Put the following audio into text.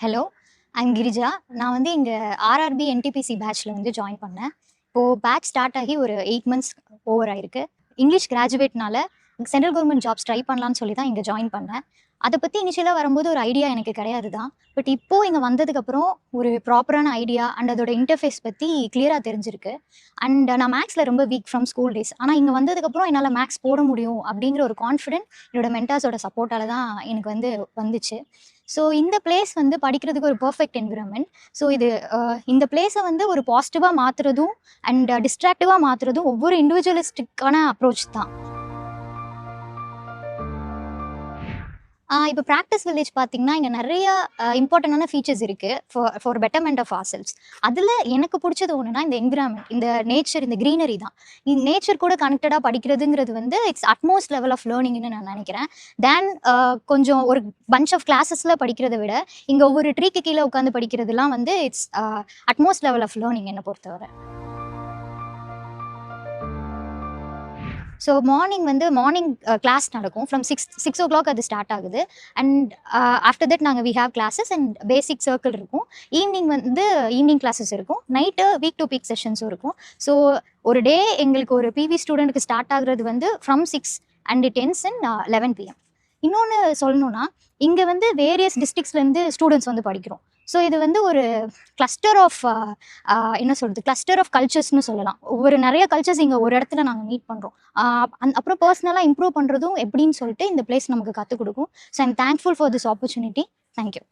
Hello, I'm Girija. நான் வந்து இங்க ஆர்ஆர்பி என்டிபிசி பேட்ச்ல வந்து ஜாயின் பண்ணேன். இப்போ பேட்ச் ஸ்டார்ட் ஆகி ஒரு 8 மந்த்ஸ் ஓவர் ஆயிருக்கு. இங்கிலீஷ் கிராஜுவேட்னால சென்ட்ரல் கவர்மெண்ட் ஜாப்ஸ் ட்ரை பண்ணலான்னு சொல்லி தான் இங்க ஜாயின் பண்ணேன். அத பத்தி இனிஷியலா வரும்போது ஒரு ஐடியா எனக்கு கிடையாது தான். பட் இப்போ இங்க வந்ததுக்கப்புறம் ஒரு ப்ராப்பரான ஐடியா அண்ட் அதோட இன்டர்ஃபேஸ் பத்தி கிளியரா தெரிஞ்சிருக்கு. அண்ட் நான் மேத்ஸ்ல ரொம்ப வீக் ஃப்ரம் ஸ்கூல் டேஸ். ஆனா இங்க வந்ததுக்கப்புறம் என்னால மேத்ஸ் போட முடியும் அப்படிங்கிற ஒரு கான்ஃபிடென்ட் என்னோட மென்டார்ஸோட சப்போர்ட்டால தான் எனக்கு வந்து வந்துச்சு. ஸோ இந்த பிளேஸ் வந்து படிக்கிறதுக்கு ஒரு பெர்ஃபெக்ட் என்விரான்மெண்ட். ஸோ இது இந்த பிளேஸை வந்து ஒரு பாசிட்டிவாக மாற்றுறதும் அண்ட் டிஸ்ட்ராக்டிவாக மாற்றுறதும் ஒவ்வொரு இண்டிவிஜுவலிஸ்டிக்கான அப்ரோச் தான். இப்போ ப்ராக்டிஸ் வில்லேஜ் பார்த்தீங்கன்னா, இங்க நெறைய இம்பார்ட்டன்டான ஃபீச்சர்ஸ் இருக்கு. For betterment of ourselves. அதுல எனக்கு புடிச்சது ஒண்ணுன்னா, இந்த என்விரான்மென்ட், இந்த நேச்சர், இந்த கிரீனரி தான். நேச்சர் கூட கனெக்டடா படிக்கிறதுங்கிறது வந்து இட்ஸ் அட்மோஸ்ட் லெவல் ஆஃப் லேர்னிங்ன்னு நான் நெனைக்கிறேன். தேன் கொஞ்சம் ஒரு பஞ்ச் ஆஃப் கிளாஸஸ்ல படிக்கிறத விட, இங்க ஒவ்வொரு ட்ரீக்கு கீழ உட்காந்து படிக்கிறதுலாம் வந்து it's utmost level of learning என்ன பொறுத்தவரை. ஸோ மார்னிங் கிளாஸ் நடக்கும். ஃப்ரம் 6 அது ஸ்டார்ட் ஆகுது. And after that we have classes and basic circle இருக்கும். ஈவினிங் கிளாஸஸ் இருக்கும். நைட்டு வீக் டு வீக் செஷன்ஸும் இருக்கும். ஸோ ஒரு டே எங்களுக்கு ஒரு பிவி ஸ்டூடெண்ட்டுக்கு ஸ்டார்ட் ஆகுறது வந்து from 6 and it ends in 11 PM. இன்னொன்று சொல்லணும்னா, இங்கே வந்து வேரியஸ் டிஸ்ட்ரிக்ஸ்லேருந்து ஸ்டூடெண்ட்ஸ் வந்து படிக்கிறோம். ஸோ இது வந்து ஒரு கிளஸ்டர் ஆஃப் என்ன சொல்கிறது, கிளஸ்டர் ஆஃப் கல்ச்சர்ஸ்னு சொல்லலாம். நிறைய கல்ச்சர்ஸ் இங்கே ஒரு இடத்துல நாங்கள் மீட் பண்ணுறோம். அப்புறம் பர்சனலாக இம்ப்ரூவ் பண்ணுறதும் எப்படின்னு சொல்லிட்டு இந்த பிளேஸ் நமக்கு கற்றுக் கொடுக்கும். So I'm thankful for this opportunity. Thank you.